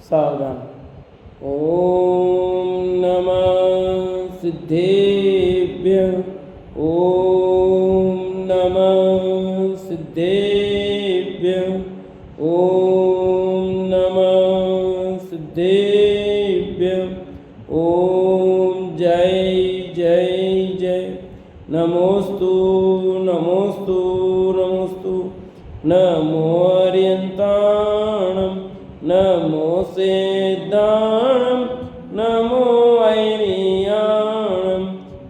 सावधान। ओम नमः सिद्धेभ्यः। ओम नमः सिद्धेभ्यः। ओम नमः सिद्धेभ्यः। ओम जय जय जय। नमोस्तु नमोस्तु नमोस्तु। नमो अर्यन्ताणं नमो सिद्धाणं नमो ऐरियाणं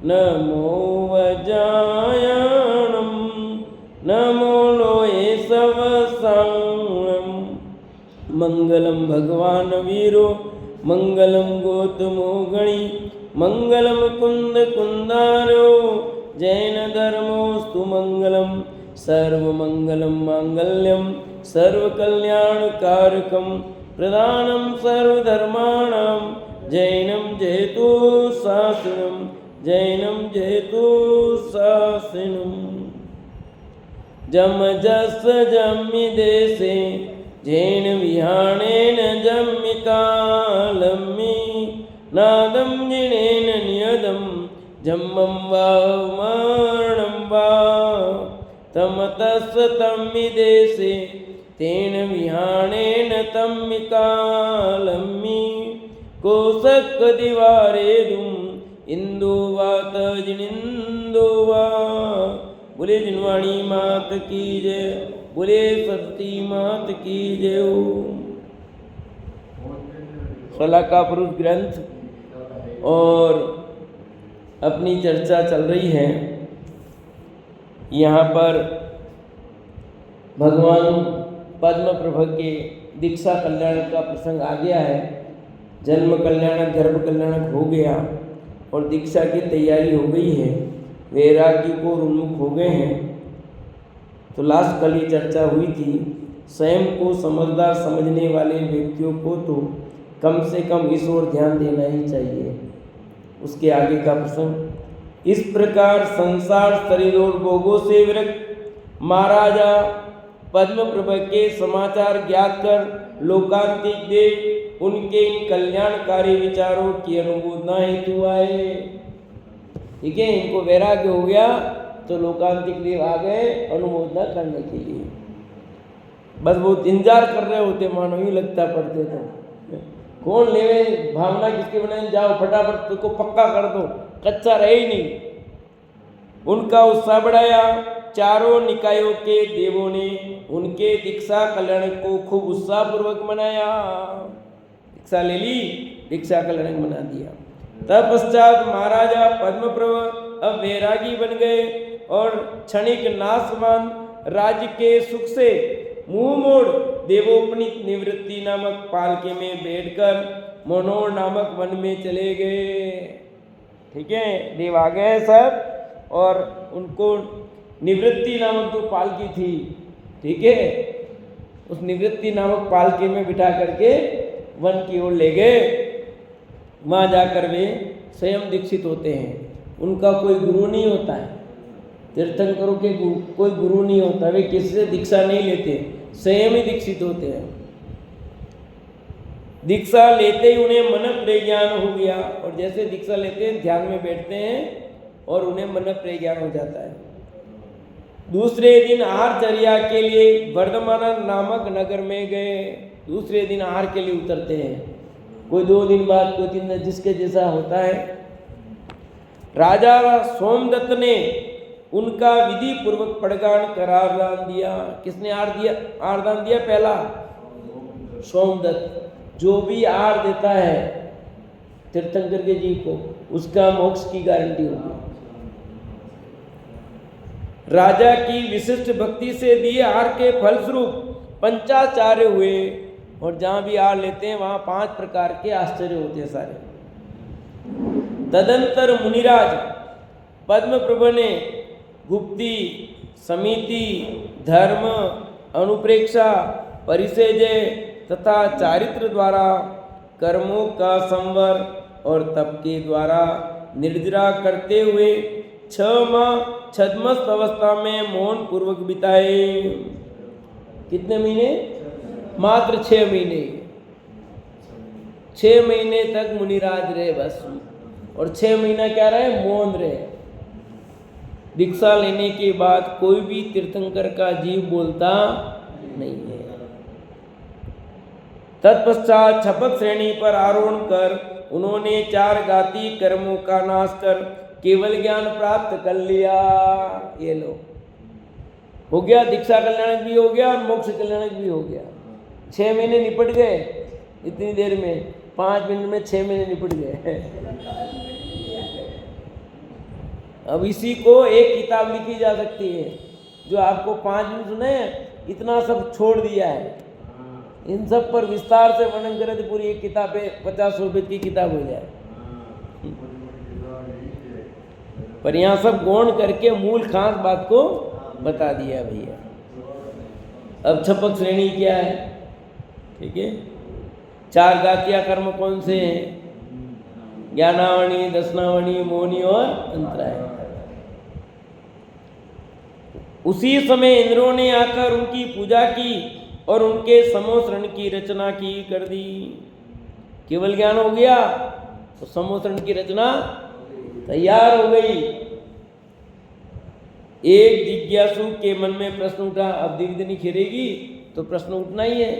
नमो वज्रायणं नमो लोये सवसाणं। मंगलम भगवान वीरो मंगलम गौतमो गणी मंगलम कुंद कुंदारो जैन धर्मोस्तु मंगलम सर्वमंगलम मांगल्यम सर्वकल्याणकारकम प्रदानं सर्वधर्माणां जैनं जयतु शासनं जैनं जयतु शासनं। जम जस जम्मि देशे जैन विहाणेन जम्मिकालम्मि नादं जिनेन नियदं जम्मं वा मरणं वा तमतस तम्मि देशे तेन विहाणेन तम्मिकालम्मि कोशक दिवारेदुम इंदु वा तजनिंदु वा। बोले जिनवाणी मात की जय। बोले सरस्वती मात की जय। शलाका पुरुष ग्रंथ और अपनी चर्चा चल रही है। यहाँ पर भगवान पद्म प्रभु के दीक्षा कल्याण का प्रसंग आ गया है। जन्म कल्याणक गर्भ कल्याणक हो गया और दीक्षा की तैयारी हो गई है। वैराग्य को उन्मुख हो गए हैं। तो लास्ट कल ही चर्चा हुई थी, स्वयं को समझदार समझने वाले व्यक्तियों को तो कम से कम इस ओर ध्यान देना ही चाहिए। उसके आगे का प्रसंग, इस प्रकार संसार शरीर और भोगों से विरक्त महाराजा पद्म प्रभु के समाचार ज्ञात कर लोकांतिक देव उनके इन कल्याणकारी विचारों की अनुमोदना हेतु आए। ठीक है, इनको वैराग्य हो गया तो लोकांतिक देव आ गए अनुमोदना करने के लिए। बस बहुत इंतजार कर रहे होते, मानो ही लगता पड़ते तो कौन लेवे भावना किसके बनाए, जाओ फटाफट को पक्का कर दो, कच्चा रहे ही नहीं। उनका उत्साह बढ़ाया। चारों निकायों के देवों ने उनके दीक्षा कल्याण को खूब उत्साह पूर्वक मनाया। दीक्षा ले ली, दीक्षा कल्याण मना दिया। तत्पश्चात महाराजा पद्म प्रभु अब वैरागी बन गए और क्षणिक नाशवान राज्य के सुख से मुंह मोड़ देवोपनीत निवृत्ति नामक पालके में बैठकर मनोहर नामक वन में चले गए। ठीक है, देव आ गए सब और उनको निवृत्ति नामक जो पालकी थी, ठीक है, उस निवृत्ति नामक पालकी में बिठा करके वन की ओर ले गए। वहाँ जाकर वे स्वयं दीक्षित होते हैं। उनका कोई गुरु नहीं होता है। तीर्थंकरों के कोई गुरु नहीं होता, वे किसी से दीक्षा नहीं लेते, स्वयं ही दीक्षित होते हैं। दीक्षा लेते ही उन्हें मन प्रज्ञान हो गया और जैसे दीक्षा लेते हैं ध्यान में बैठते हैं और उन्हें मन प्रज्ञान हो जाता है। दूसरे दिन आहारचर्या के लिए वर्धमान नामक नगर में गए। दूसरे दिन आहार के लिए उतरते हैं, कोई 2 दिन बाद, कोई 3 दिन, जिसके जैसा होता है। राजा सोमदत्त ने उनका विधि पूर्वक पड़गान करारदान दिया। किसने आरदान दिया? पहला सोमदत्त। जो भी आर देता है तीर्थंकर के जी को, उसका मोक्ष की गारंटी होगी। राजा की विशिष्ट भक्ति से दिए आहार के फलस्वरूप पंचाचार्य हुए और जहाँ भी आहार लेते हैं वहाँ 5 प्रकार के आश्चर्य होते हैं सारे। तदंतर मुनिराज पद्म प्रभु ने गुप्ती, समिति, धर्म, अनुप्रेक्षा, परिसेजय तथा चारित्र द्वारा, कर्मों का संवर और तप के द्वारा निर्जरा करते हुए 6 माह छद्मस्त अवस्था में मौन पूर्वक बिताए। कितने महीने? मात्र 6 महीने। 6 महीने तक मुनिराज रहे बस, और 6 महीना क्या रहे, मौन रहे। दीक्षा लेने के बाद कोई भी तीर्थंकर का जीव बोलता नहीं है। तत्पश्चात छपक श्रेणी पर आरोहण कर उन्होंने 4 घाती कर्मों का नाश कर केवल ज्ञान प्राप्त कर लिया। ये लो, हो गया, दीक्षा कल्याणक भी हो गया और मोक्ष कल्याणक भी हो गया। 6 महीने निपट गए इतनी देर में, 5 मिनट में 6 महीने निपट गए। अब इसी को एक किताब लिखी जा सकती है, जो आपको 5 मिनट सुने, इतना सब छोड़ दिया है। इन सब पर विस्तार से वर्णन करें तो पूरी एक किताब है, 50 रुपये की किताब हो जाए। पर यहाँ सब गौण करके मूल खास बात को बता दिया भैया। अब छपक श्रेणी क्या है, ठीक है। 4 घातिया कर्म कौन से हैं? ज्ञानावणी, दशनावणी, मौनी और अंतराय। उसी समय इंद्रों ने आकर उनकी पूजा की और उनके समोसरण की रचना की कर दी। केवल ज्ञान हो गया तो समोसरण की रचना तैयार हो गई। एक जिज्ञासु के मन में प्रश्न उठा, अब द्विविधि खिरेगी तो प्रश्न उठना ही है।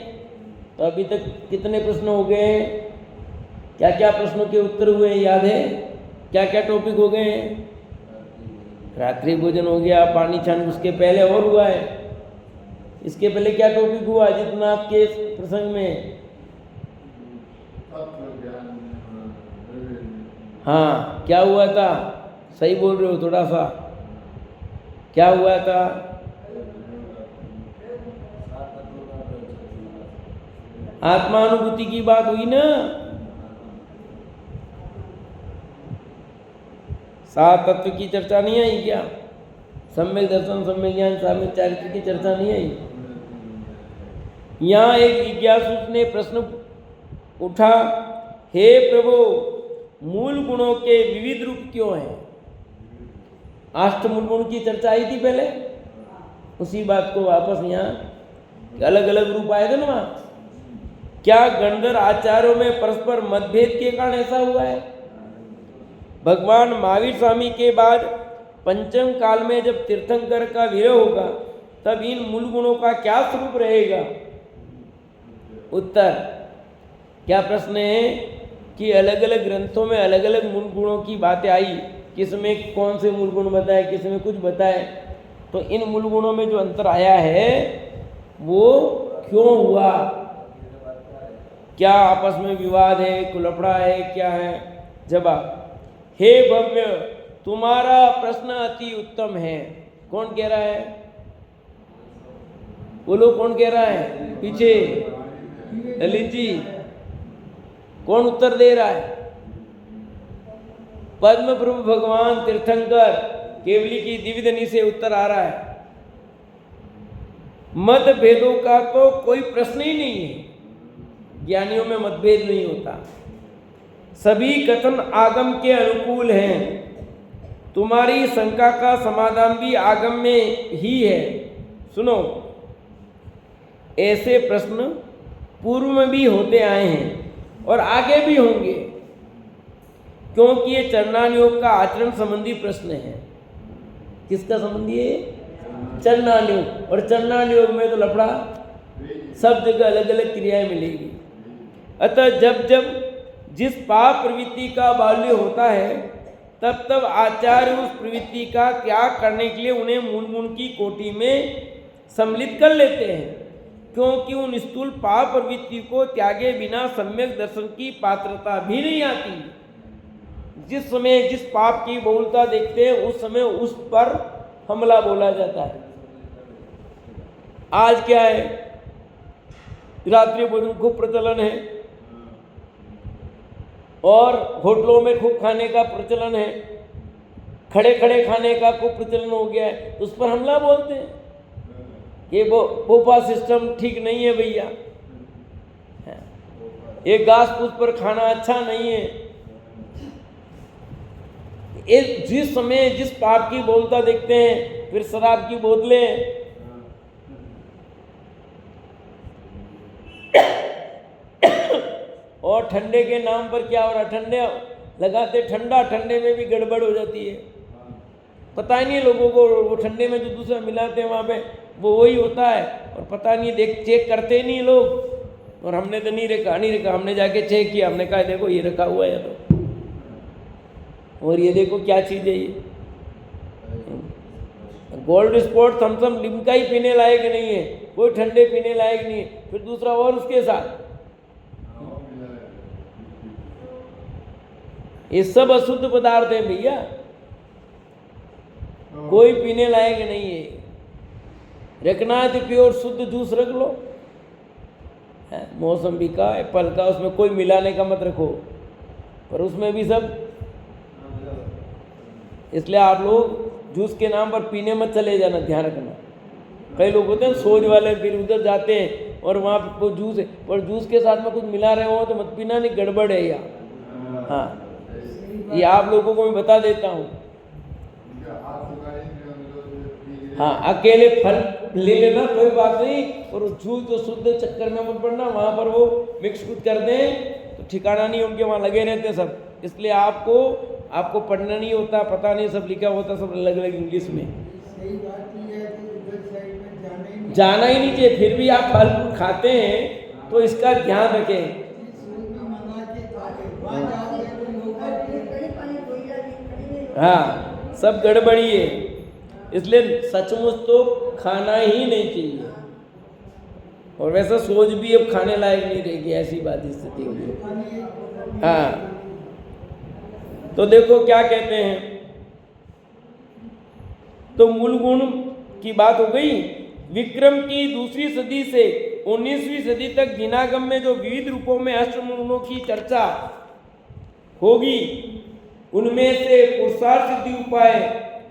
तो अभी तक कितने प्रश्न हो गए हैं, क्या क्या प्रश्नों के उत्तर हुए याद है? क्या क्या टॉपिक हो गए हैं? रात्रि भोजन हो गया, पानी छान, उसके पहले और हुआ है। इसके पहले क्या टॉपिक हुआ जितनाथ के प्रसंग में? हाँ, क्या हुआ था? सही बोल रहे हो, थोड़ा सा क्या हुआ था? आत्मानुभूति की बात हुई ना। 7 तत्व की चर्चा नहीं आई क्या? सम्यक दर्शन, सम्यक ज्ञान, सम्यक चारित्र की चर्चा नहीं आई? यहाँ एक जिज्ञासु ने प्रश्न उठा, हे प्रभु, मूल गुणों के विविध रूप क्यों हैं? अष्टमूल गुण की चर्चा आई थी पहले, उसी बात को वापस यहाँ अलग अलग रूप आए थे ना वहाँ। क्या गणधर आचार्यों में परस्पर मतभेद के कारण ऐसा हुआ है? भगवान महावीर स्वामी के बाद पंचम काल में जब तीर्थंकर का विरह होगा तब इन मूल गुणों का क्या स्वरूप रहेगा? उत्तर, क्या प्रश्न है कि अलग अलग ग्रंथों में अलग अलग मूल गुणों की बातें आई, किसमें कौन से मूल गुण बताए, किसमें कुछ बताए। तो इन मूल गुणों में जो अंतर आया है वो क्यों हुआ? क्या आपस में विवाद है, कुलपड़ा है, क्या है? जवाब, हे भव्य, तुम्हारा प्रश्न अति उत्तम है। कौन कह रहा है? बोलो, कौन कह रहा है? पीछे ललित जी, कौन उत्तर दे रहा है? पद्म प्रभु भगवान तीर्थंकर केवली की द्विविधि से उत्तर आ रहा है। मतभेदों का तो कोई प्रश्न ही नहीं है, ज्ञानियों में मतभेद नहीं होता, सभी कथन आगम के अनुकूल हैं। तुम्हारी शंका का समाधान भी आगम में ही है। सुनो, ऐसे प्रश्न पूर्व में भी होते आए हैं और आगे भी होंगे, क्योंकि ये चरणान योग का आचरण संबंधी प्रश्न है। किसका संबंधी है? चरणान योग। और चरणान योग में तो लफड़ा, सब जगह अलग अलग क्रियाएं मिलेगी। अतः जब जब जिस पाप प्रवृत्ति का बाल्य होता है तब तब आचार्य उस प्रवृत्ति का त्याग करने के लिए उन्हें मूल गुण की कोटि में सम्मिलित कर लेते हैं, क्योंकि उन स्थूल पाप प्रवृत्ति को त्यागे बिना सम्यक दर्शन की पात्रता भी नहीं आती। जिस समय जिस पाप की बहुलता देखते हैं उस समय उस पर हमला बोला जाता है। आज क्या है? रात्रि भोजन खूब प्रचलन है और होटलों में खूब खाने का प्रचलन है, खड़े खड़े खाने का खूब प्रचलन हो गया है, उस पर हमला बोलते हैं कि वो पोपा सिस्टम ठीक नहीं है भैया, ये घास फूस पर खाना अच्छा नहीं है। जिस समय जिस पाप की बोलता देखते हैं, फिर शराब की बोतलें, और ठंडे के नाम पर क्या हो रहा, ठंडे लगाते ठंडा, ठंडे में भी गड़बड़ हो जाती है, पता ही नहीं लोगों को। वो ठंडे में जो दूसरा मिलाते हैं वहाँ पे वो वही होता है, और पता नहीं, देख चेक करते नहीं लोग। और हमने तो नहीं रखा, हमने जाके चेक किया, हमने कहा देखो ये रखा हुआ है तो, और ये देखो क्या चीज़ है ये, गोल्ड स्पॉट थम्सअप लिम्का ही पीने लायक नहीं है, कोई ठंडे पीने लायक नहीं है, फिर दूसरा और उसके साथ, ये सब अशुद्ध पदार्थ है भैया, कोई पीने लायक नहीं है। रखना है तो प्योर शुद्ध जूस रख लो, मौसम्बी का, एप्पल का, उसमें कोई मिलाने का मत रखो, पर उसमें भी सब, इसलिए आप लोग जूस के नाम पर पीने मत चले जाना, ध्यान रखना। कई लोग होते हैं सोच वाले, फिर उधर जाते हैं और वहाँ पर वो जूस है, और जूस के साथ में कुछ मिला रहे हो तो मत पीना, नहीं गड़बड़ है या। हाँ, ये आप लोगों को मैं बता देता हूँ। हाँ, अकेले फल ले लेना कोई बात नहीं, और जूस जो शुद्ध चक्कर में मत पड़ना, वहाँ पर वो मिक्स कुछ कर दें तो ठिकाना नहीं, उनके वहाँ लगे रहते सब। इसलिए आपको पढ़ना नहीं होता, पता नहीं, सब लिखा होता सब अलग अलग इंग्लिश में। सही बात ये है कि उधर साइड में जाना ही नहीं चाहिए, फिर भी आप फल फूल खाते हैं तो इसका ध्यान रखें। हाँ, सब गड़बड़ी है, इसलिए सचमुच तो खाना ही नहीं चाहिए, और वैसा सोच भी अब खाने लायक नहीं रहेगी, ऐसी बात स्थिति होगी। हाँ, तो देखो क्या कहते हैं, तो मूल गुण की बात हो गई। विक्रम की दूसरी सदी से 19वीं सदी तक जिनागम में जो विविध रूपों में अष्टमूल गुणों की चर्चा होगी, उनमें से पुरुषार्थ सिद्धि उपाय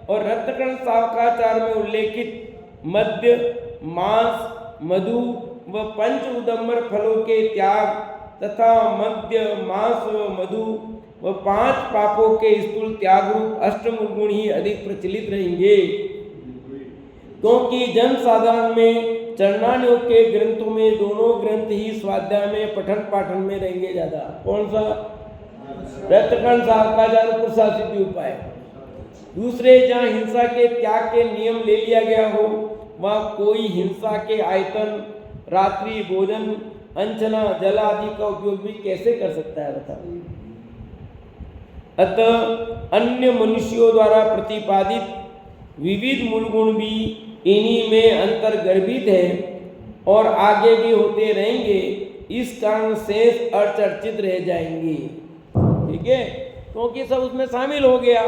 और रत्नकण सावकाचार में उल्लेखित मद्य, मांस, मधु व पंच उदम्बर फलों के त्याग तथा मद्य, मांस व मधु व 5 पापों के स्थूल त्याग रूप अष्टमूल गुण ही अधिक प्रचलित रहेंगे, क्योंकि जन साधारण में चरणानुयोग के ग्रंथों में दोनों ग्रंथ ही स्वाध्याय में पठन पाठन में रहेंगे ज्यादा। कौन सा? रत्नकण सावकाचार पुरुषार्थ सिद्धि उपाय। दूसरे जहाँ हिंसा के त्याग के नियम ले लिया गया हो, वहाँ कोई हिंसा के आयतन, रात्रि भोजन, अंचना, जल आदि का उपयोग भी कैसे कर सकता है बताओ। अतः अन्य मनुष्यों द्वारा प्रतिपादित विविध मूल गुण भी इन्हीं में अंतर्गर्भित है और आगे भी होते रहेंगे, इस कारण शेष अचर्चित रह जाएंगे। ठीक है, क्योंकि सब उसमें शामिल हो गया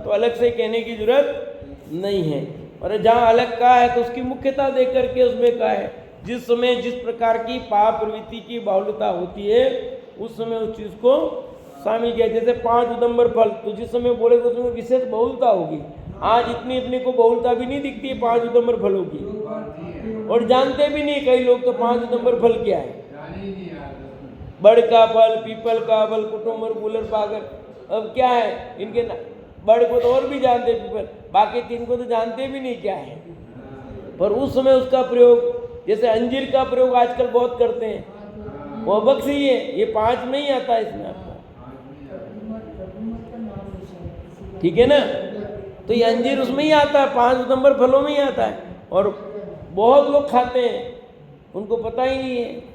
तो अलग से कहने की जरूरत नहीं है। और जहाँ अलग का है तो उसकी मुख्यता देख करके उसमें का है, जिस समय जिस प्रकार की पाप प्रवृत्ति की बाहुल्यता होती है उस समय उस चीज को शामिल किया। जैसे 5 उदम्बर फल, तो जिस समय बोलेगा उस समय विशेष बहुलता होगी। आज इतनी को बहुलता भी नहीं दिखती है 5 उदम्बर फलों की, और जानते भी नहीं कई लोग तो 5 उदम्बर फल क्या है। बड़ का फल, पीपल का फल, कुटुम्बर, गुलर, पागर, अब क्या है इनके बड़ को तो और भी जानते पीपल, बाकी 3 को तो जानते भी नहीं क्या है। पर उस समय उसका प्रयोग, जैसे अंजीर का प्रयोग आजकल बहुत करते हैं, वो बक्स ही है, ये 5 में ही आता है इसमें आपका। ठीक है ना, तो ये अंजीर उसमें ही आता है, 5 उदम्बर फलों में ही आता है, और बहुत लोग खाते हैं, उनको पता ही नहीं है।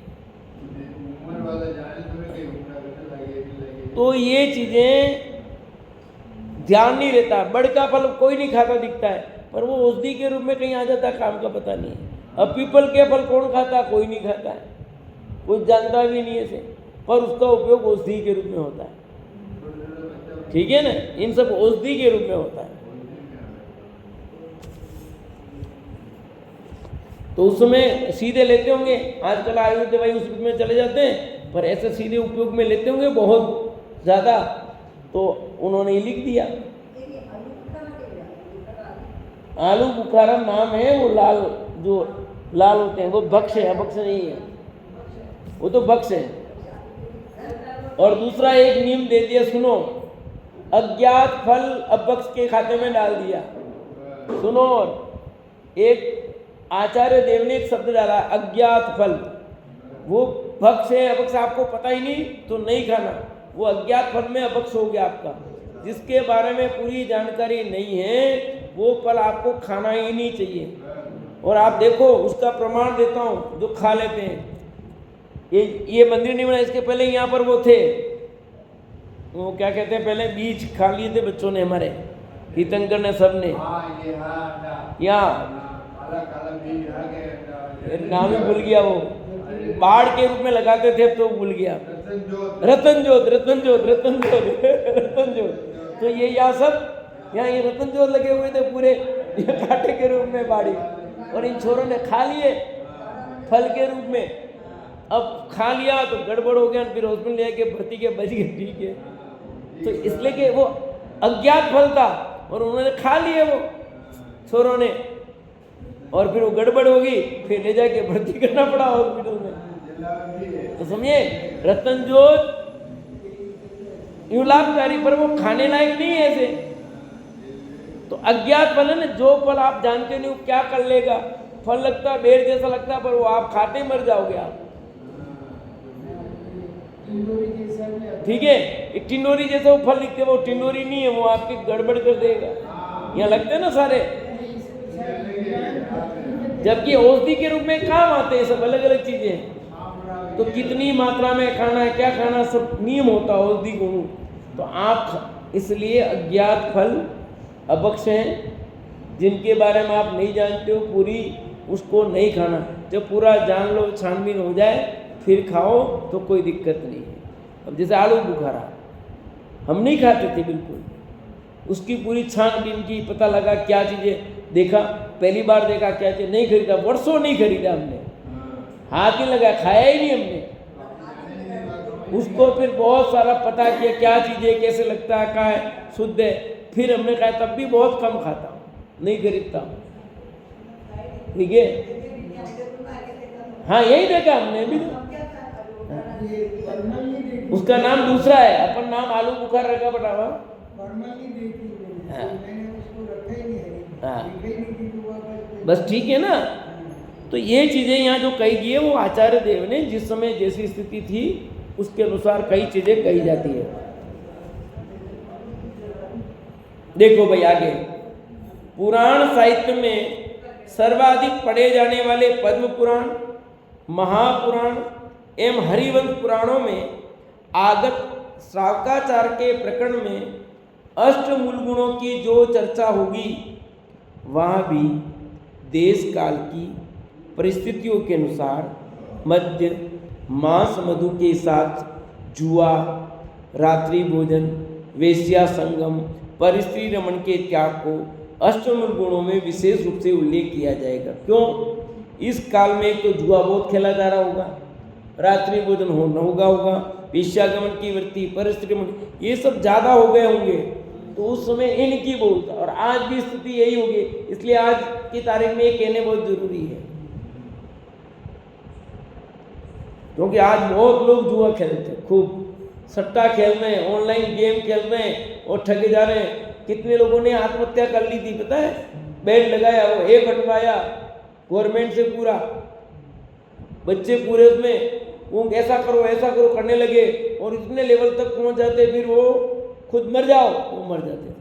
तो ये चीजें ध्यान नहीं रहता। बड़ का फल कोई नहीं खाता दिखता है, पर वो औषधि के रूप में कहीं आ जाता है, काम का पता नहीं है। अब पीपल के फल कौन खाता? कोई नहीं खाता है, कोई जानता भी नहीं है, पर उसका उपयोग औषधि के रूप में होता है। ठीक है ना, इन सब औषधि के रूप में होता है। तो उस समय सीधे लेते होंगे, आजकल आयुर्वेद दवाई उस रूप में चले जाते हैं, पर ऐसे सीधे उपयोग में लेते होंगे बहुत ज़्यादा, तो उन्होंने ही लिख दिया। आलू बुखारा नाम है, वो लाल जो लाल होते हैं वो भक्ष है, अभक्ष नहीं है, वो तो भक्ष है। और दूसरा एक नियम दे दिया, सुनो, अज्ञात फल अभक्ष के खाते में डाल दिया। सुनो, एक आचार्य देव ने एक शब्द डाला, अज्ञात फल, वो भक्ष है अभक्ष आपको पता ही नहीं तो नहीं खाना, वो अज्ञात फल में अभक्ष हो गया आपका। जिसके बारे में पूरी जानकारी नहीं है वो फल आपको खाना ही नहीं चाहिए। और आप देखो उसका प्रमाण देता हूँ जो खा लेते हैं। ये मंदिर नहीं बना, इसके पहले यहाँ पर वो थे, वो क्या कहते हैं, पहले बीज खा लिए थे बच्चों ने हमारे, तीर्थंकर ने, सब ने। यहाँ नाम ही भूल गया, वो बाढ़ के रूप में लगाते थे, अब तो भूल गया। रतन जोत, रतन जोत, रतन जोत, रतन जोत। तो ये यहाँ सब, यहाँ ये रतन जोत लगे हुए थे पूरे कांटे के रूप में बाड़ी, और इन छोरों ने खा लिए फल के रूप में। अब खा लिया तो गड़बड़ हो गया, फिर हॉस्पिटल ले के भर्ती के, बच गए, ठीक है। तो इसलिए कि वो अज्ञात फल था और उन्होंने खा लिए वो छोरों ने, और फिर वो गड़बड़ होगी, फिर ले जाके भर्ती करना पड़ा हॉस्पिटल में। तो समझे, रतन जोत यूं लाभकारी, पर वो खाने लायक नहीं है ऐसे। तो अज्ञात फल है ना, जो फल आप जानते नहीं वो क्या कर लेगा। फल लगता है बेर जैसा लगता है, पर वो आप खाते मर जाओगे आप, ठीक है। एक टिंडोरी जैसा वो फल दिखते, वो टिंडोरी नहीं है, वो आपकी गड़बड़ कर देगा। यहाँ लगते हैं ना सारे, जबकि औषधि के रूप में काम आते हैं, सब अलग अलग चीजें। तो कितनी मात्रा में खाना है, क्या खाना, सब नियम होता है औषधि को। तो आप इसलिए अज्ञात फल अभक्ष हैं, जिनके बारे में आप नहीं जानते हो पूरी, उसको नहीं खाना। जब पूरा जान लो, छानबीन हो जाए, फिर खाओ तो कोई दिक्कत नहीं है। अब जैसे आलू बुखारा हम नहीं खाते थे बिल्कुल, उसकी पूरी छानबीन की, पता लगा क्या चीज़ें, देखा पहली बार देखा क्या चीज़, नहीं खरीदा, वर्षों नहीं खरीदा हमने, हाथ नहीं लगा, खाया ही नहीं हमने उसको। फिर बहुत सारा पता किया क्या चीज़ें, कैसे लगता है, क्या है, शुद्ध है, फिर हमने कहा, तब भी बहुत कम खाता हूँ, नहीं खरीदता हूँ, ठीक है। हाँ यही देखा हमने भी, उसका नाम दूसरा है, अपन नाम आलू बुखार रखा बतावा। हाँ बस ठीक है ना। तो ये चीजें यहाँ जो कही गई है वो आचार्य देव ने जिस समय जैसी स्थिति थी उसके अनुसार कई चीजें कही जाती है। देखो भाई आगे, पुराण साहित्य में सर्वाधिक पढ़े जाने वाले पद्म पुराण, महापुराण एवं हरिवंश पुराणों में आगत श्रावकाचार के प्रकरण में अष्टमूल गुणों की जो चर्चा होगी, वहाँ भी देश काल की परिस्थितियों के अनुसार मद्य, मांस, मधु के साथ जुआ, रात्रि भोजन, वेश्या संगम, परिस्त्री रमण के त्याग को अष्टमूल गुणों में विशेष रूप से उल्लेख किया जाएगा। क्यों? इस काल में तो जुआ बहुत खेला जा रहा होगा, रात्रि भोजन होगा, वेश्यागमन की वृत्ति, परिस्त्री रमण, ये सब ज़्यादा हो गए होंगे। तो उस समय इनकी बहुत, और आज भी स्थिति यही होगी। इसलिए आज की तारीख में ये कहने बहुत जरूरी है, क्योंकि आज बहुत लोग जुआ खेलते हैं, खूब सट्टा खेल रहे हैं, ऑनलाइन गेम खेल रहे हैं और ठगे जा रहे हैं। कितने लोगों ने आत्महत्या कर ली थी पता है? बेड लगाया, वो एक हटवाया गवर्नमेंट से पूरा, बच्चे पूरे उसमें वो ऐसा करो करने लगे और इतने लेवल तक पहुंच जाते, फिर वो खुद मर जाओ, वो मर जाते थे।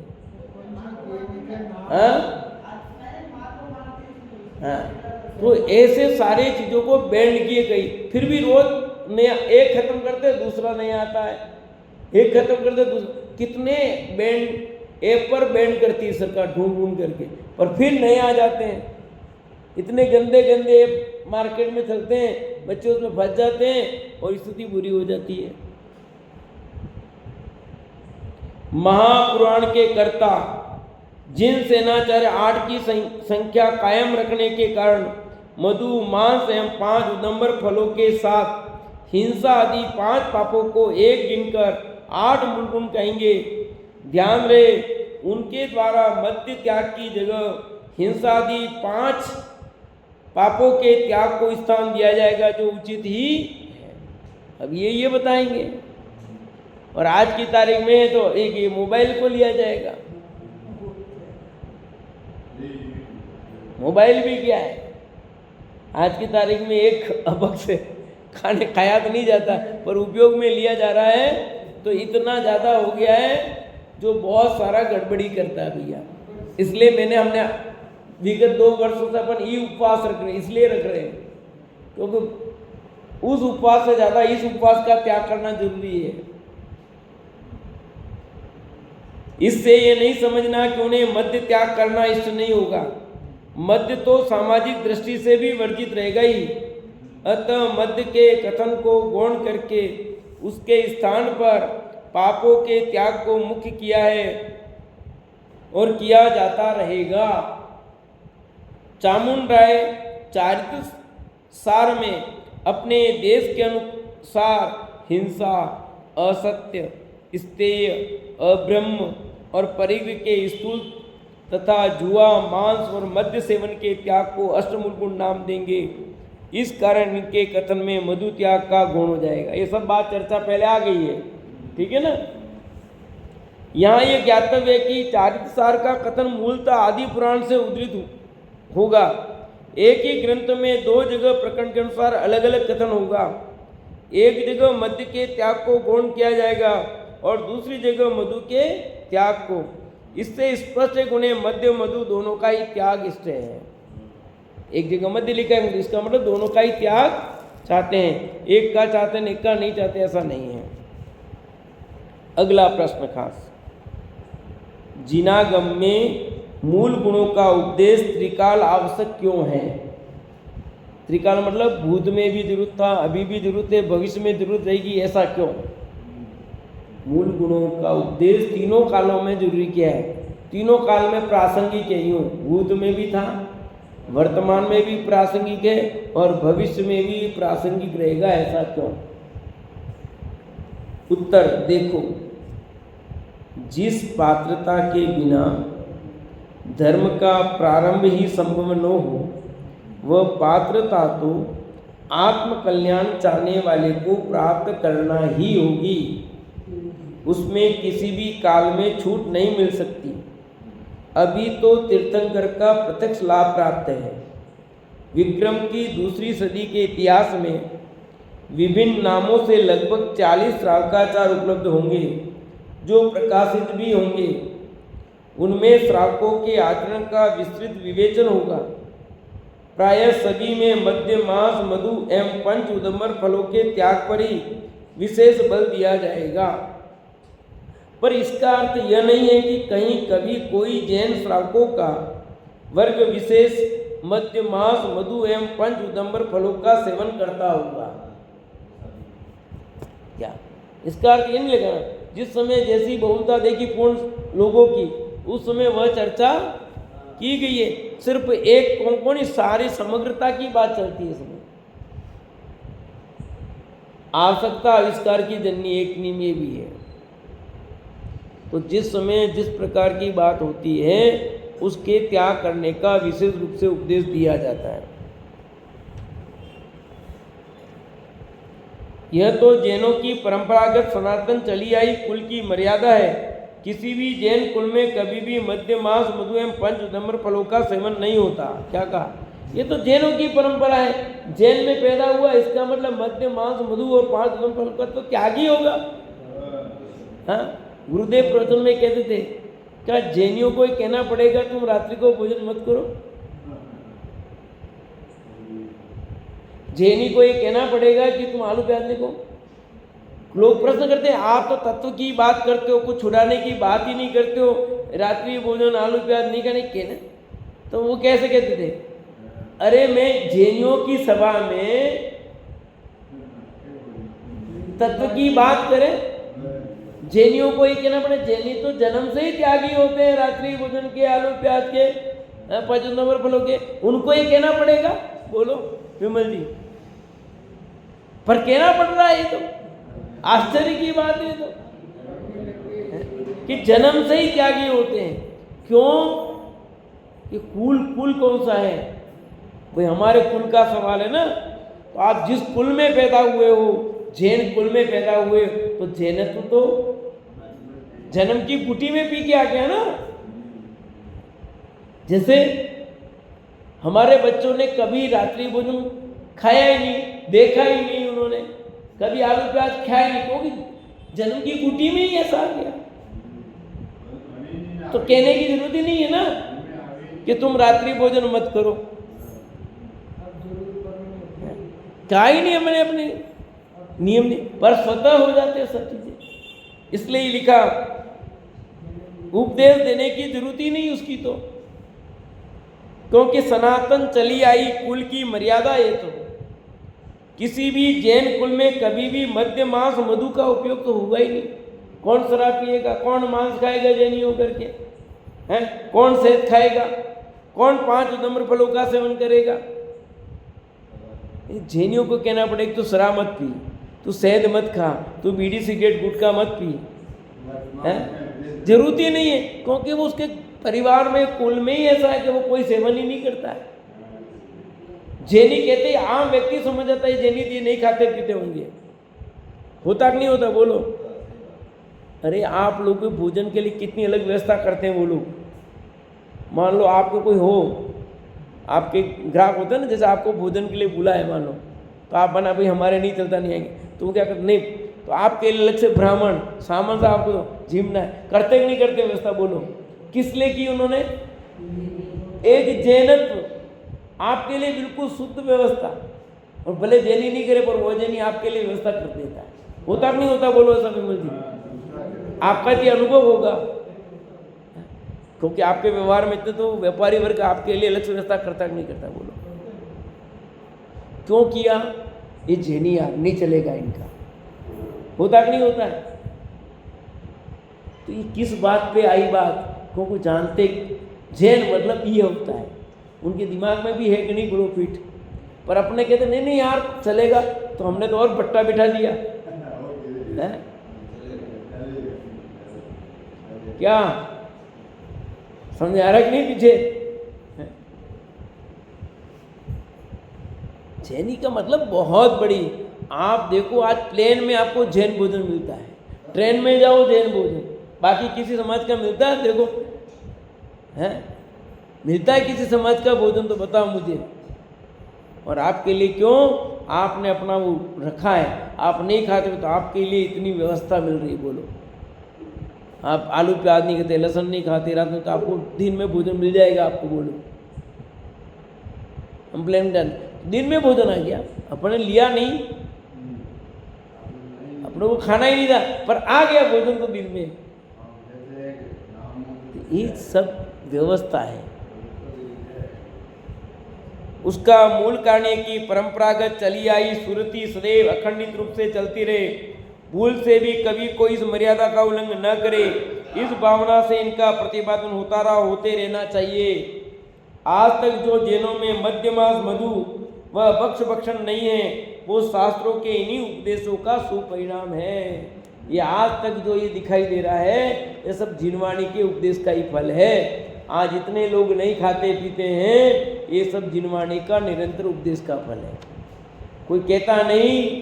हाँ, तो ऐसे सारे चीज़ों को बैन किए गई, फिर भी रोज नया एक खत्म करते दूसरा नया आता है, एक खत्म करते दूसरा, कितने बैंड ऐप पर बैन करती है सरकार ढूंढ करके, और फिर नए आ जाते हैं। इतने गंदे ऐप मार्केट में चलते हैं, बच्चे उसमें फंस जाते हैं और स्थिति बुरी हो जाती है। महापुराण के कर्ता जिन सेनाचार्य 8 की संख्या कायम रखने के कारण मधु, मांस एवं 5 उदंबर फलों के साथ हिंसा आदि 5 पापों को एक गिनकर 8 मूल गुण कहेंगे। ध्यान रहे, उनके द्वारा मद्य त्याग की जगह हिंसा आदि 5 पापों के त्याग को स्थान दिया जाएगा, जो उचित ही है। अब ये बताएंगे। और आज की तारीख में तो एक ये मोबाइल को लिया जाएगा। मोबाइल भी क्या है, आज की तारीख में एक अभक्ष खाया तो नहीं जाता पर उपयोग में लिया जा रहा है, तो इतना ज़्यादा हो गया है जो बहुत सारा गड़बड़ी करता है भैया। इसलिए हमने विगत 2 वर्षों से अपन ये उपवास रख रहे हैं, इसलिए रख रहे हैं क्योंकि उस उपवास से ज़्यादा इस उपवास का त्याग करना जरूरी है। इससे ये नहीं समझना कि उन्हें मद्य त्याग करना इष्ट नहीं होगा। मद्य तो सामाजिक दृष्टि से भी वर्जित रहेगा ही। अतः मद्य के कथन को गौण करके उसके स्थान पर पापों के त्याग को मुख्य किया है और किया जाता रहेगा। चामुंडराय चारित्र सार में अपने देश के अनुसार हिंसा, असत्य, स्तेय, अब्रह्म और परिग्रह के स्थूल तथा जुआ, मांस और मद्य सेवन के त्याग को अष्टमूल गुण नाम देंगे। इस कारण इनके कथन में मधु त्याग का गुण हो जाएगा। ये सब बात चर्चा पहले आ गई है, ठीक है ना। यहाँ ये ज्ञातव्य है कि चारित्रसार का कथन मूलतः आदि पुराण से उद्धृत होगा। एक ही ग्रंथ में 2 जगह प्रकरण के अनुसार अलग अलग कथन होगा। एक जगह मद्य के त्याग को गौण किया जाएगा और दूसरी जगह मधु के त्याग को। इससे स्पष्ट है उन्हें मद्य मधु दोनों का ही त्याग इष्ट है। एक जगह मध्य लिखा है, इसका मतलब दोनों का ही त्याग चाहते हैं, एक का चाहते हैं, एक का नहीं चाहते, ऐसा नहीं है। अगला प्रश्न खास, जिनागम में मूल गुणों का उपदेश त्रिकाल आवश्यक क्यों है? त्रिकाल मतलब भूत में भी जरूरत था, अभी भी जरूरत है, भविष्य में जरूरत रहेगी, ऐसा क्यों? मूल गुणों का उपदेश तीनों कालों में जरूरी क्या है? तीनों काल में प्रासंगिक है। यूँ भूत में भी था, वर्तमान में भी प्रासंगिक है और भविष्य में भी प्रासंगिक रहेगा, ऐसा क्यों? उत्तर देखो, जिस पात्रता के बिना धर्म का प्रारंभ ही संभव न हो, वह पात्रता तो आत्म कल्याण चाहने वाले को प्राप्त करना ही होगी। उसमें किसी भी काल में छूट नहीं मिल सकती। अभी तो तीर्थंकर का प्रत्यक्ष लाभ प्राप्त है। विक्रम की दूसरी सदी के इतिहास में विभिन्न नामों से लगभग 40 श्रावकाचार उपलब्ध होंगे जो प्रकाशित भी होंगे। उनमें श्रावकों के आचरण का विस्तृत विवेचन होगा। प्रायः सभी में मद्य, मांस, मधु एवं पंच उदंबर फलों के त्याग पर ही विशेष बल दिया जाएगा। पर इसका अर्थ यह नहीं है कि कहीं कभी कोई जैन श्रावकों का वर्ग विशेष मद्य, मांस, मधु एवं पंच उदंबर फलों का सेवन करता होगा। क्या इसका अर्थ ये नहीं लगेगा जिस समय जैसी बहुलता देखी पूर्ण लोगों की, उस समय वह चर्चा की गई है। सिर्फ एक कौन सारी समग्रता की बात चलती है। इसमें आवश्यकता आविष्कार की जननी एक नीम ये भी है। तो जिस समय जिस प्रकार की बात होती है उसके त्याग करने का विशेष रूप से उपदेश दिया जाता है। यह तो जैनों की परंपरागत सनातन चली आई कुल की मर्यादा है। किसी भी जैन कुल में कभी भी मद्य, मांस, मधु एवं पंच उदंबर फलों का सेवन नहीं होता। क्या कहा? ये तो जैनों की परंपरा है। जैन में पैदा हुआ, इसका मतलब मद्य, मांस, मधु और 5 उदंबर फल का तो त्याग ही होगा। हाँ, गुरुदेव प्रवचन में कहते थे, क्या जैनियों को ही कहना पड़ेगा तुम रात्रि को भोजन मत करो? जैनी को ये कहना पड़ेगा कि तुम आलू प्याज नहीं खाओ? लोग प्रश्न करते हैं, आप तो तत्व की बात करते हो, कुछ छुड़ाने की बात ही नहीं करते हो, रात्रि भोजन आलू प्याज नहीं खाने कहना। तो वो कैसे कहते थे? अरे मैं जैनियों की सभा में तत्व की बात करें, जैनियों को ही कहना पड़े। जैनी तो जन्म से ही त्यागी होते हैं, रात्रि भोजन के, आलू प्याज के, 5 उदंबर फलों के, उनको ही कहना पड़ेगा? बोलो विमल जी, पर कहना पड़ रहा है। ये तो आश्चर्य की बात है तो कि जन्म से ही त्यागी होते हैं। क्यों? कि कुल कौन सा है भाई? हमारे कुल का सवाल है ना। तो आप जिस कुल में पैदा हुए हो, जैन कुल में पैदा हुए, तो जैनत्व तो जन्म की कुटी में पी के आ गया ना। जैसे हमारे बच्चों ने कभी रात्रि भोजन खाया ही नहीं, देखा ही नहीं, उन्होंने, कभी आलू प्याज खाया नहीं, क्योंकि जन्म की कुटी में ही ऐसा आ गया। तो कहने की जरूरत ही नहीं है ना कि तुम रात्रि भोजन मत करो, कहा ही नहीं हमने, अपने नियम नहीं, पर स्वतः हो जाते हैं सब चीजें। इसलिए ही लिखा, उपदेश देने की जरूरत ही नहीं उसकी, तो क्योंकि सनातन चली आई कुल की मर्यादा ये। तो किसी भी जैन कुल में कभी भी मद्य मांस मधु का उपयोग तो हुआ ही नहीं। कौन शराब पिएगा, कौन मांस खाएगा जैनी होकर के, हैं? कौन शहद खाएगा, कौन 5 उदम्र फलों का सेवन करेगा? जैनियों को कहना पड़ेगा तो शराब मत पी, तू शहद मत खा, तू बीड़ी सिगरेट गुटखा मत पी, हैं? जरूरत ही नहीं है, क्योंकि वो उसके परिवार में कुल में ही ऐसा है कि वो कोई सेवन ही नहीं करता है। जैनी कहते ही आम व्यक्ति समझ जाता है जैनी ये नहीं खाते पीते होंगे, होता कि नहीं होता? बोलो। अरे आप लोग के भोजन के लिए कितनी अलग व्यवस्था करते हैं वो लोग। मान लो आपको कोई हो, आपके ग्राहक होते हैं ना, जैसे आपको भोजन के लिए बुला है मान लो, तो आप बना भाई हमारे नहीं चलता, नहीं आएंगे, तो वो क्या करते? नहीं, तो आपके लिए अलग से ब्राह्मण सामान से आपको झिमना है, करते कि नहीं करते व्यवस्था? बोलो। किस लिए की उन्होंने? एक जैनत्व आपके लिए बिल्कुल शुद्ध व्यवस्था, और भले जैनी नहीं करे पर वो जैनी आपके लिए व्यवस्था कर देता है। होता कि नहीं होता? बोलो ऐसा विमल जी, आपका ये अनुभव होगा, क्योंकि आपके व्यवहार में इतने तो व्यापारी वर्ग आपके लिए अलग से व्यवस्था करता कि नहीं करता? बोलो। क्यों किया? ये जैनी यार नहीं चलेगा इनका, होता कि नहीं होता है? तो ये किस बात पे आई बात? क्योंकि जानते जैन मतलब ये होता है, उनके दिमाग में भी है कि नहीं गुरु पीठ, पर अपने कहते नहीं नहीं यार चलेगा, तो हमने तो और बट्टा बिठा दिया है? क्या समझ आ रहा कि नहीं? पीछे जैनी का मतलब बहुत बड़ी। आप देखो आज प्लेन में आपको जैन भोजन मिलता है, ट्रेन में जाओ जैन भोजन, बाकी किसी समाज का मिलता है? देखो है, मिलता है किसी समाज का भोजन? तो बताओ मुझे। और आपके लिए क्यों? आपने अपना वो रखा है, आप नहीं खाते तो आपके लिए इतनी व्यवस्था मिल रही है। बोलो, आप आलू प्याज नहीं खाते, लहसुन नहीं खाते रात में, तो आपको दिन में भोजन मिल जाएगा आपको। बोलो, हम प्लान कर दिन में भोजन आ गया, अपने लिया नहीं, अपने को खाना ही नहीं था, पर आ गया भोजन तो दिन में। ये सब व्यवस्था है। उसका मूल कारण है कि परंपरागत चली आई सुरति सदैव अखंडित रूप से चलती रहे, भूल से भी कभी कोई इस मर्यादा का उल्लंघन न करे, इस भावना से इनका प्रतिपादन होता रहा, होते रहना चाहिए। आज तक जो जैनों में मद्य मांस मधु व भक्ष भक्षण नहीं है, वो शास्त्रों के इन्हीं उपदेशों का सुपरिणाम है। ये आज तक जो ये दिखाई दे रहा है, ये सब जिनवाणी के उपदेश का ही फल है। आज इतने लोग नहीं खाते पीते हैं, ये सब जिनवाणी का निरंतर उपदेश का फल है। कोई कहता नहीं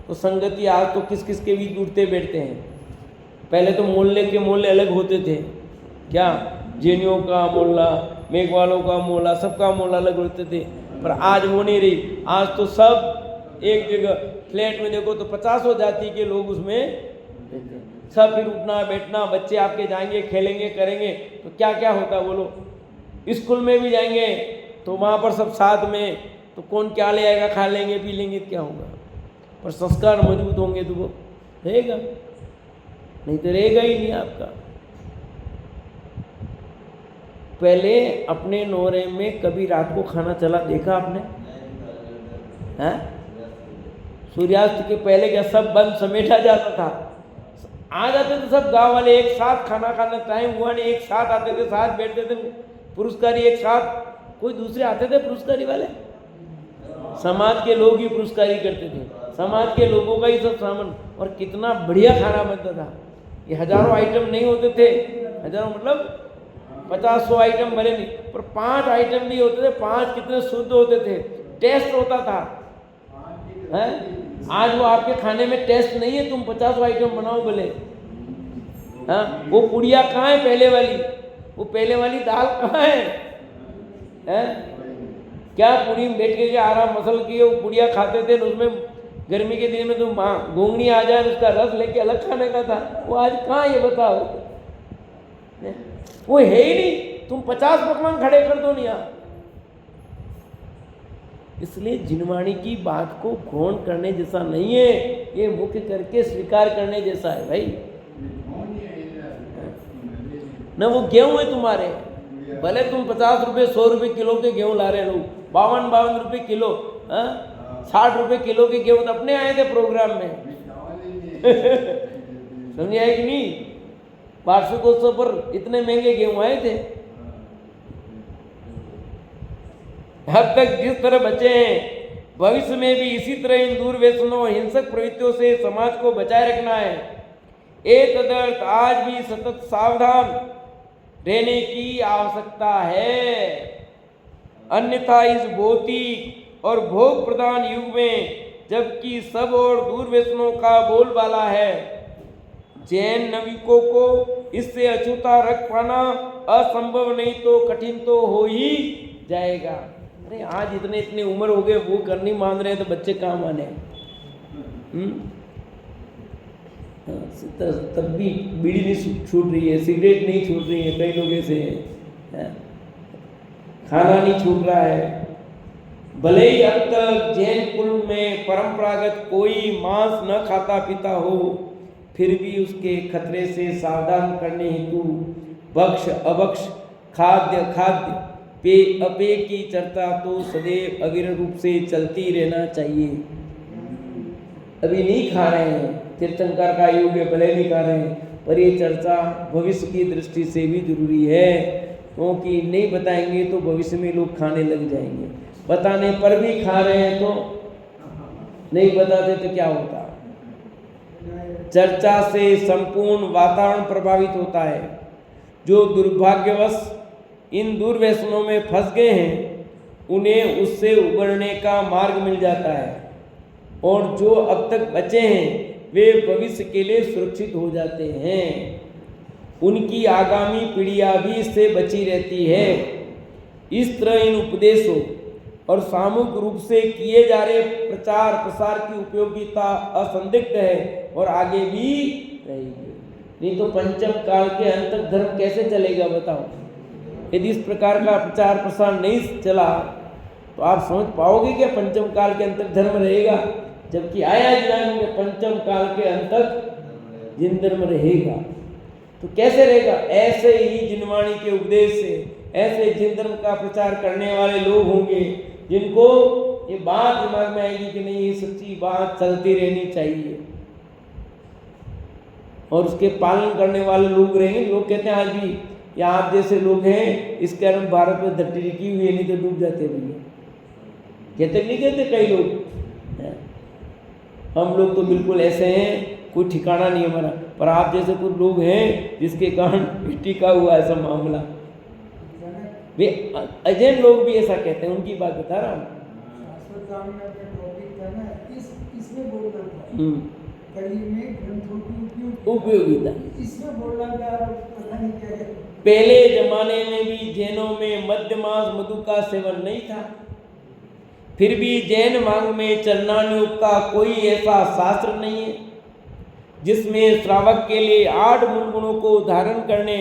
तो संगति आज तो किस किस के बीच उठते बैठते हैं। पहले तो मोहल्ले के मोहल्ले अलग होते थे, क्या जैनियों का मोहल्ला, मेघवालों का मोहल्ला, सबका मोहल्ला अलग होते थे, पर आज वो नहीं रही। आज तो सब एक जगह फ्लैट में देखो तो 50 जाति के लोग उसमें रहते हैं। सब फिर उठना बैठना, बच्चे आपके जाएंगे खेलेंगे करेंगे तो क्या क्या होता बोलो। स्कूल में भी जाएंगे तो वहाँ पर सब साथ में, तो कौन क्या ले आएगा, खा लेंगे पी लेंगे, क्या होगा? पर संस्कार मजबूत होंगे तो वो रहेगा, नहीं तो रहेगा ही नहीं आपका। पहले अपने नौरे में कभी रात को खाना चला देखा आपने? हैं? सूर्यास्त के पहले क्या सब बंद समेटा जाता था? आ जाते थे सब गांव वाले एक साथ, खाना खाना टाइम हुआ नहीं, एक साथ आते थे, साथ बैठते थे, पुरस्कारी एक साथ। कोई दूसरे आते थे पुरस्कारी वाले? समाज के लोग ही पुरस्कारी करते थे, समाज के लोगों का ही सब सामान, और कितना बढ़िया खाना बनता था। ये हजारों आइटम नहीं होते थे, हजारों मतलब 50-100 आइटम भले नहीं, पर 5 आइटम भी होते थे, 5 कितने शुद्ध होते थे, टेस्ट होता था। हैं? आज वो आपके खाने में टेस्ट नहीं है, तुम 50 आइटम बनाओ भले। हाँ, वो पुड़िया कहाँ है पहले वाली? वो पहले वाली दाल कहाँ है? हैं? क्या पूरी में बैठ के आराम मसल की वो पुड़िया खाते थे, उसमें गर्मी के दिन में तो घोंगनी आ जाए उसका रस लेके अलग खाने का था, वो आज कहाँ ये बताओ, वो है ही नहीं। तुम 50 पकवान खड़े कर दो नहीं आप। इसलिए जिनवाणी की बात को ग्रहण करने जैसा नहीं है, ये मुख्य करके स्वीकार करने जैसा है भाई। न वो गेहूं है तुम्हारे, भले तुम 50 रुपये 100 रुपये किलो के गेहूं ला रहे लोग, 52 रुपये किलो, 60 रुपये किलो के गेहूं तो अपने आए थे प्रोग्राम में समझ आए कि नहीं? वार्षिकोत्सव पर इतने महंगे गेहूं आए थे। अब तक जिस तरह बचे हैं, भविष्य में भी इसी तरह इन दुर्व्यसनों और हिंसक प्रवृत्तियों से समाज को बचाए रखना है। एक तदर्थ आज भी सतत सावधान रहने की आवश्यकता है, अन्यथा इस भौतिक और भोग प्रधान युग में, जबकि सब और दुर्व्यसनों का बोलबाला है, जैन नाविकों को इससे अछूता रख पाना असंभव नहीं तो कठिन तो हो ही जाएगा। अरे आज इतने इतने उम्र हो गए, वो कर नहीं मान रहे तो बच्चे कहाँ माने? तब भी बीड़ी नहीं छूट रही है, सिगरेट नहीं छूट रही है, कई लोग ऐसे हैं, खाना नहीं छूट रहा है। भले ही अब तक जैन कुल में परंपरागत कोई मांस न खाता पीता हो, फिर भी उसके खतरे से सावधान करने हेतु भक्ष अभक्ष खाद्य पेय अपेय की चर्चा तो सदैव अविरत रूप से चलती रहना चाहिए। अभी नहीं खा रहे हैं, तीर्थंकर का युग है, भले नहीं खा रहे हैं, पर ये चर्चा भविष्य की दृष्टि से भी जरूरी है, क्योंकि नहीं बताएंगे तो भविष्य में लोग खाने लग जाएंगे। बताने पर भी खा रहे हैं तो नहीं बताते तो क्या होता? चर्चा से संपूर्ण वातावरण प्रभावित होता है। जो दुर्भाग्यवश इन दुर्व्यसनों में फंस गए हैं, उन्हें उससे उबरने का मार्ग मिल जाता है, और जो अब तक बचे हैं वे भविष्य के लिए सुरक्षित हो जाते हैं। उनकी आगामी पीढ़ियां भी इससे बची रहती है। इस तरह इन उपदेशों और सामूहिक रूप से किए जा रहे प्रचार प्रसार की उपयोगिता असंदिग्ध है और आगे भी रहेगी। नहीं तो पंचम काल के अंत तक धर्म कैसे चलेगा बताओ? यदि इस प्रकार का प्रचार प्रसार नहीं चला तो आप समझ पाओगे क्या पंचम काल के अंत तक धर्म रहेगा? जबकि आया ज्ञान में पंचम काल के अंत तक जिन धर्म रहेगा, तो कैसे रहेगा? ऐसे ही जिनवाणी के उपदेश से ऐसे जिन धर्म का प्रचार करने वाले लोग होंगे जिनको ये बात दिमाग में आएगी कि नहीं, ये सच्ची बात चलती रहनी चाहिए, और उसके पालन करने वाले लोग रहेंगे। लोग कहते हैं आज भी या आप जैसे लोग हैं इस कारण भारत में धरती टिकी हुई है, नहीं तो डूब जाते भैया, कहते नहीं कहते कई लोग? हम लोग तो बिल्कुल ऐसे हैं, कोई ठिकाना नहीं हमारा, पर आप जैसे कुछ लोग हैं जिसके कारण टिका हुआ ऐसा मामला। वे अजैन लोग भी ऐसा कहते हैं, उनकी बात बता रहा हूँ। इसमें बोल रहा था कली में ग्रंथों की उपयोगिता, इसमें बोल रहा था पता नहीं क्या है। पहले जमाने में भी जैनों में मद्य मांस मधु का सेवन नहीं था, फिर भी जैन मांग में चरणानुयोग का कोई ऐसा शास्त्र नहीं है जिसमें श्रावक के लिए 8 मूल गुणों को धारण करने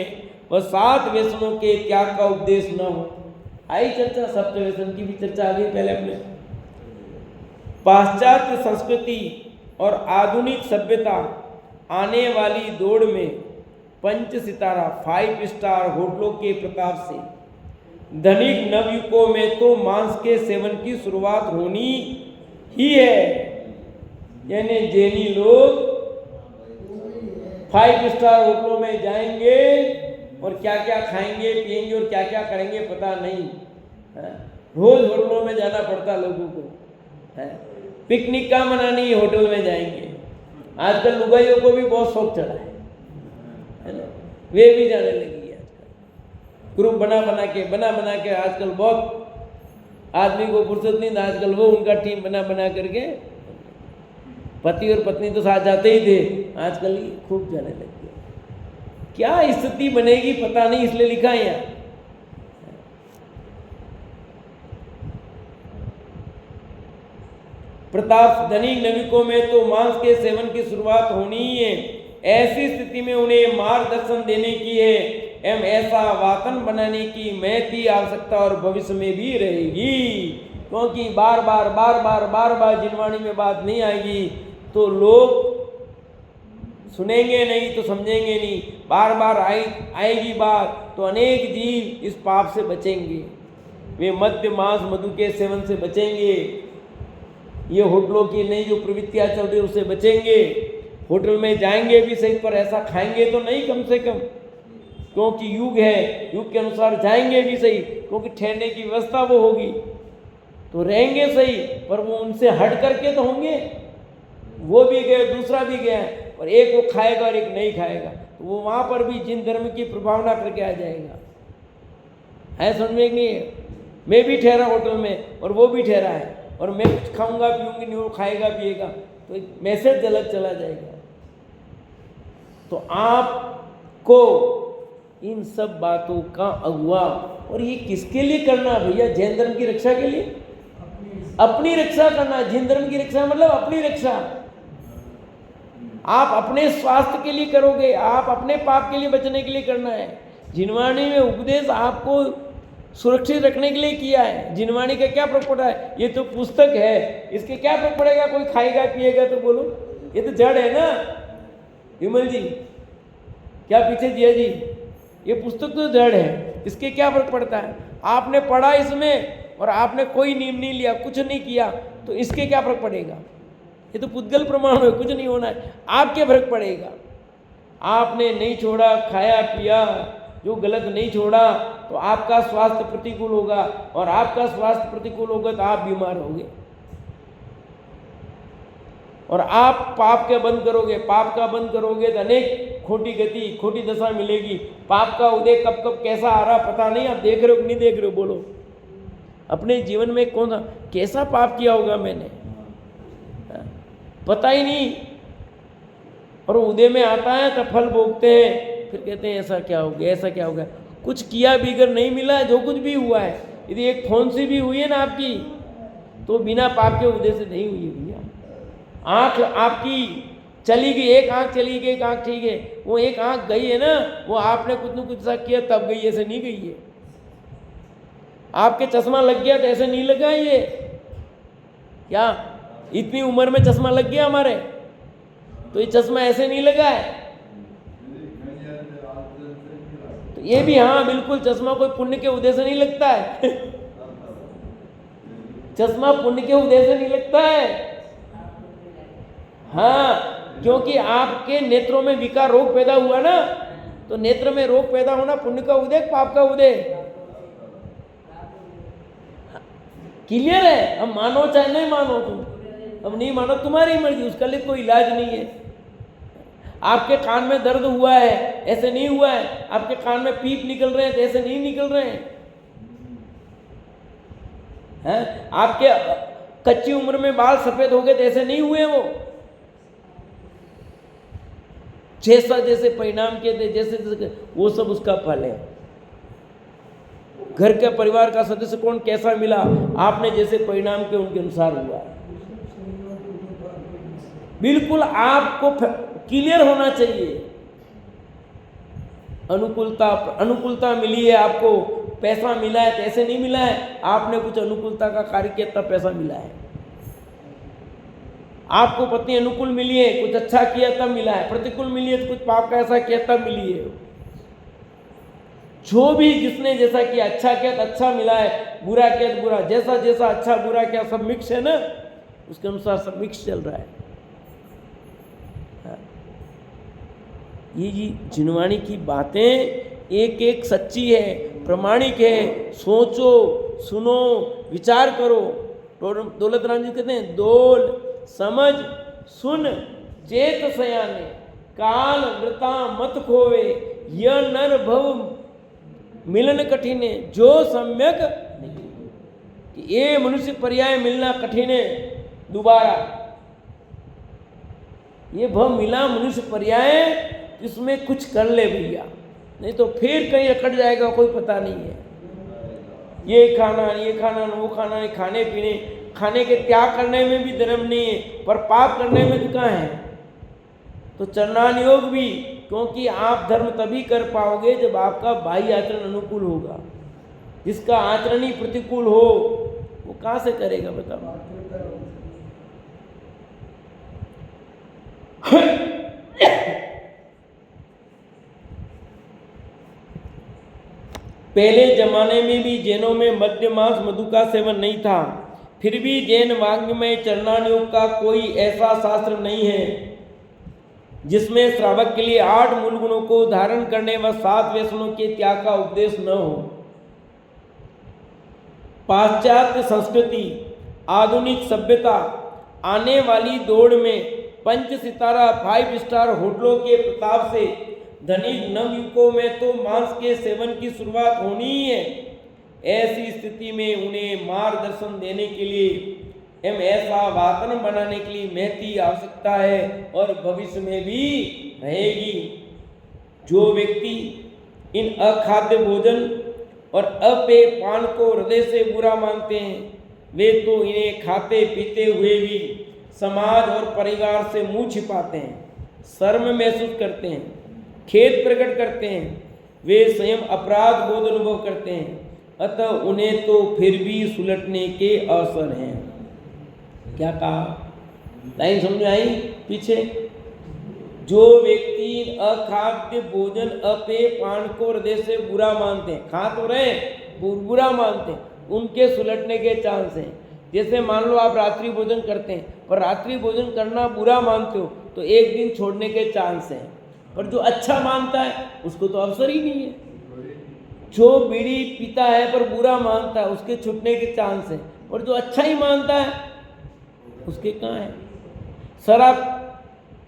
व 7 व्यसनों के त्याग का उपदेश न हो। आई चर्चा, सप्त व्यसन की भी चर्चा आ गई पहले अपने। पाश्चात्य संस्कृति और आधुनिक सभ्यता आने वाली दौड़ में 5 सितारा 5 स्टार होटलों के प्रताप से धनिक नवयुवकों में तो मांस के सेवन की शुरुआत होनी ही है। यानी जैनी लोग 5 स्टार होटलों में जाएंगे और क्या क्या खाएंगे पिएंगे और क्या क्या करेंगे पता नहीं है? रोज होटलों में जाना पड़ता लोगों को है? पिकनिक का मनानी होटल में जाएंगे। आजकल लुगाइयों को भी बहुत शौक चढ़ा है ना, वे भी जाने लगी है आजकल। ग्रुप बना बना के आजकल बहुत आदमी को फुर्सत नहीं, आजकल वो उनका टीम बना करके पति और पत्नी तो साथ जाते ही थे, आजकल खूब जाने लग गए। क्या स्थिति बनेगी पता नहीं, इसलिए लिखा है यहाँ। प्रताप धनिक नाविकों में तो मांस के सेवन की शुरुआत होनी ही है। ऐसी स्थिति में उन्हें मार्गदर्शन देने की है एवं ऐसा वातावरण बनाने की महती आवश्यकता और भविष्य में भी रहेगी, क्योंकि बार बार जिनवाणी में बात नहीं आएगी तो लोग सुनेंगे नहीं तो समझेंगे नहीं। बार बार आएगी बात तो अनेक जीव इस पाप से बचेंगे, वे मद्य मांस मधु के सेवन से बचेंगे, ये होटलों की नई जो प्रवृत्तियाँ चल रही उससे बचेंगे। होटल में जाएंगे भी सही पर ऐसा खाएंगे तो नहीं कम से कम, क्योंकि युग है, युग के अनुसार जाएंगे भी सही, क्योंकि ठहरने की व्यवस्था वो होगी तो रहेंगे सही, पर वो उनसे हट करके तो होंगे। वो भी गए दूसरा भी गया और एक वो खाएगा और एक नहीं खाएगा, तो वो वहाँ पर भी जिन धर्म की प्रभावना करके आ जाएगा। है समझ में नहीं है? मैं भी ठहरा होटल में और वो भी ठहरा है और मैं कुछ खाऊंगा पीऊंगी नहीं, वो खाएगा पिएगा, तो एक मैसेज गलत चला जाएगा। तो आपको इन सब बातों का अगुआ, और ये किसके लिए करना भैया? जैन धर्म की रक्षा के लिए, अपनी रक्षा करना। जैन धर्म की रक्षा मतलब अपनी रक्षा। आप अपने स्वास्थ्य के लिए करोगे, आप अपने पाप के लिए बचने के लिए करना है। जिनवाणी में उपदेश आपको सुरक्षित रखने के लिए किया है। जिनवाणी का क्या फर्क पड़ा है? ये तो पुस्तक है, इसके क्या फर्क पड़ेगा? कोई खाएगा पिएगा तो बोलो, ये तो जड़ है ना। विमल जी क्या पीछे जिया जी, ये पुस्तक तो जड़ है, इसके क्या फर्क पड़ता है? आपने पढ़ा इसमें और आपने कोई नियम नहीं लिया, कुछ नहीं किया, तो इसके क्या फर्क पड़ेगा? ये तो पुद्गल प्रमाण है, कुछ नहीं होना है। आपके फर्क पड़ेगा। आपने नहीं छोड़ा, खाया पिया जो गलत नहीं छोड़ा, तो आपका स्वास्थ्य प्रतिकूल होगा, और आपका स्वास्थ्य प्रतिकूल होगा तो आप बीमार होंगे। और आप पाप का बंद करोगे, पाप का बंद करोगे तो अनेक खोटी गति, खोटी दशा मिलेगी। पाप का उदय कब कब कैसा आ रहा पता नहीं। आप देख रहे हो कि नहीं देख रहे हो? बोलो अपने जीवन में कौन सा कैसा पाप किया होगा मैंने, पता ही नहीं। और उदय में आता है तो फल भोगते हैं, फिर कहते हैं ऐसा क्या हो गया, ऐसा क्या हो गया। कुछ किया भी अगर नहीं मिला है, जो कुछ भी हुआ है, यदि एक फौंसी भी हुई है ना आपकी, तो बिना पाप के उदय से नहीं हुई है भैया। आँख आपकी चली गई, एक आँख चली गई, एक आँख ठीक है, वो एक आँख गई है ना, वो आपने कुछ न कुछ ऐसा किया तब गई, ऐसे नहीं गई है। आपके चश्मा लग गया तो ऐसे नहीं लगा ये, क्या इतनी उम्र में चश्मा लग गया हमारे, तो ये चश्मा ऐसे नहीं लगा है। तो ये भी हाँ बिल्कुल, चश्मा कोई पुण्य के उदय से नहीं लगता है चश्मा पुण्य के उदय से नहीं लगता है। हाँ, क्योंकि आपके नेत्रों में विकार रोग पैदा हुआ ना, तो नेत्र में रोग पैदा होना पुण्य का उदय, पाप का उदय। क्लियर है? अब मानो चाहे नहीं मानो, तुम अब नहीं मानो तुम्हारी मर्जी, उसका लिए कोई इलाज नहीं है। आपके कान में दर्द हुआ है, ऐसे नहीं हुआ है। आपके कान में पीप निकल रहे हैं तो ऐसे नहीं निकल रहे हैं। आपके कच्ची उम्र में बाल सफेद हो गए तो ऐसे नहीं हुए। वो जैसा जैसे परिणाम किए थे, जैसे जैसे वो सब उसका फल है। घर के परिवार का सदस्य कौन कैसा मिला, आपने जैसे परिणाम के उनके अनुसार हुआ। बिल्कुल आपको क्लियर होना चाहिए। अनुकूलता मिली है, आपको पैसा मिला है तो ऐसे नहीं मिला है, आपने कुछ अनुकूलता का कार्य किया तब पैसा मिला है। आपको पत्नी अनुकूल मिली है, कुछ अच्छा किया तब मिला है। प्रतिकूल मिली है तो कुछ पाप का ऐसा किया तब मिली है। जो भी जिसने जैसा किया, अच्छा किया तो अच्छा मिला है, बुरा किया तो बुरा। जैसा जैसा अच्छा बुरा किया सब मिक्स है ना, उसके अनुसार सब मिक्स चल रहा है। ये जी जिनवाणी की बातें एक एक सच्ची है, प्रमाणिक है। सोचो, सुनो, विचार करो। दौलत राम जी कहते हैं, दोल समझ सुन चेत सयाने, काल वृता मत खोवे, यह नर भव मिलन कठिन है, जो सम्यक नहीं। ये मनुष्य पर्याय मिलना कठिन है दोबारा। ये भव मिला मनुष्य पर्याय, इसमें कुछ कर ले भैया, नहीं तो फिर कहीं अकड़ जाएगा, कोई पता नहीं है। ये खाना वो खाना, खाने पीने खाने के त्याग करने में भी धर्म नहीं है, पर पाप करने में तो कहाँ है। तो चरणान योग भी, क्योंकि आप धर्म तभी कर पाओगे जब आपका बाह्य आचरण अनुकूल होगा। जिसका आचरण ही प्रतिकूल हो वो कहाँ से करेगा बताओ। पहले जमाने में भी जैनों में मद्य मांस मधु का सेवन नहीं था, फिर भी जैन वांग्मय में चरणान योग का कोई ऐसा शास्त्र नहीं है जिसमें श्रावक के लिए 8 मूल गुणों को धारण करने व 7 व्यसनों के त्याग का उपदेश न हो। पाश्चात्य संस्कृति, आधुनिक सभ्यता आने वाली दौड़ में 5 सितारा 5 स्टार होटलों के प्रताप से धनिक नवयुवकों में तो मांस के सेवन की शुरुआत होनी ही है। ऐसी स्थिति में उन्हें मार्गदर्शन देने के लिए एवं ऐसा वातावरण बनाने के लिए महती आवश्यकता है और भविष्य में भी रहेगी। जो व्यक्ति इन अखाद्य भोजन और अपेय पान को हृदय से बुरा मानते हैं, वे तो इन्हें खाते पीते हुए भी समाज और परिवार से मुंह छिपाते हैं, शर्म महसूस करते हैं, खेद प्रकट करते हैं, वे स्वयं अपराध बोध अनुभव करते हैं। अतः उन्हें तो फिर भी सुलटने के अवसर हैं। क्या कहा, लाइन समझ आई पीछे। जो व्यक्ति अखाद्य भोजन अपेय पान को हृदय से बुरा मानते हैं, खा तो रहे बुरा मानते हैं, उनके सुलटने के चांस हैं। जैसे मान लो आप रात्रि भोजन करते हैं, पर रात्रि भोजन करना बुरा मानते हो तो एक दिन छोड़ने के चांस हैं। पर जो अच्छा मानता है उसको तो अवसर ही नहीं है। जो बीड़ी पीता है पर बुरा मानता है उसके छूटने के चांस हैं, पर जो अच्छा ही मानता है उसके कहाँ है। शराब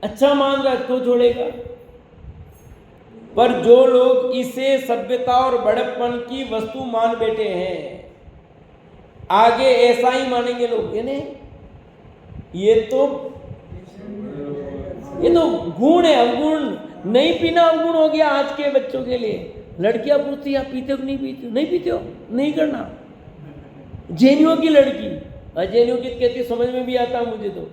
अच्छा मान रहा है तो छोड़ेगा। पर जो लोग इसे सभ्यता और बड़प्पन की वस्तु मान बैठे हैं, आगे ऐसा ही मानेंगे लोग। ये तो गुण है, अवगुण। नहीं पीना अवगुण हो गया आज के बच्चों के लिए। लड़कियां पूछती आप पीते हो कि नहीं पीते हो? नहीं पीते हो, नहीं करना। जैनियों की लड़की अजैनियों की कहती समझ में भी आता मुझे तो।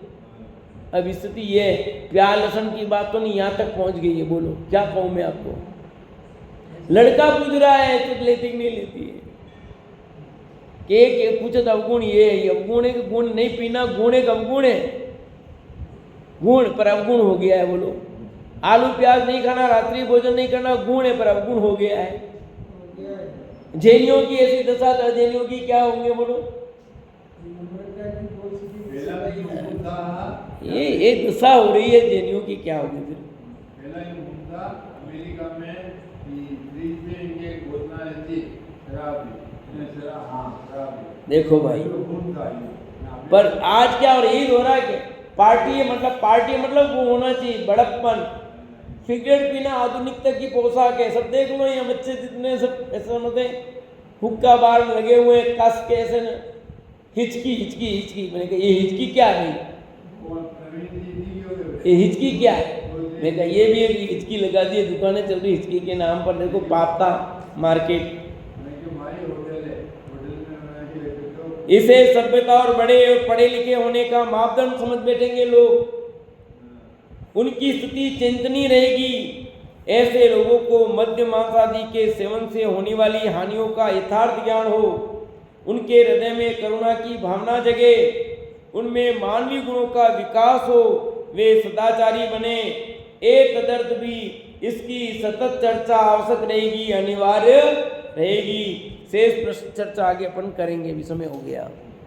अब स्थिति ये प्यार लसन की बात तो नहीं, यहाँ तक पहुँच गई है। बोलो क्या कहूँ मैं आपको। लड़का पूछ रहा है तो लेती कि नहीं लेती है। के पूछे तो अवगुण ये है, अवगुण है। गुण नहीं पीना गुण एक अवगुण है, गुण पर अवगुण हो गया है। बोलो आलू प्याज नहीं खाना, रात्रि भोजन नहीं करना गुण है पर अवगुण हो गया है। जैनियों की ऐसी दशा तो अजैनियों की क्या होंगे बोलो। ये एक दशा हो रही है जैनियों की, क्या होगी फिर। अमेरिका में फ्रिज में इनके बोतल रहती शराब। देखो भाई, पर आज क्या और यही हो रहा है कि पार्टी मतलब वो होना चाहिए बड़प्पन। सिगरेट पीना आधुनिकता की पोशाक है। सब देख लो यहाँ बच्चे जितने सब ऐसे होते हुक्का बार लगे हुए कस के ऐसे हिचकी। मैंने कहा ये हिचकी क्या है? ये हिचकी क्या है? मैंने कहा ये भी एक हिचकी लगा दी है, दुकानें चल रही हिचकी के नाम पर। देखो पापता मार्केट। इसे सभ्यता और बड़े और पढ़े लिखे होने का मापदंड समझ बैठेंगे लोग। उनकी स्थिति चिंतनीय रहेगी। ऐसे लोगों को मद्य मांस आदि के सेवन से होने वाली हानियों का यथार्थ ज्ञान हो, उनके हृदय में करुणा की भावना जगे, उनमें मानवीय गुणों का विकास हो, वे सदाचारी बने। एक तदर्थ भी इसकी सतत चर्चा आवश्यक रहेगी, अनिवार्य रहेगी। शेष प्रश्न चर्चा आगे अपन करेंगे, अभी समय हो गया।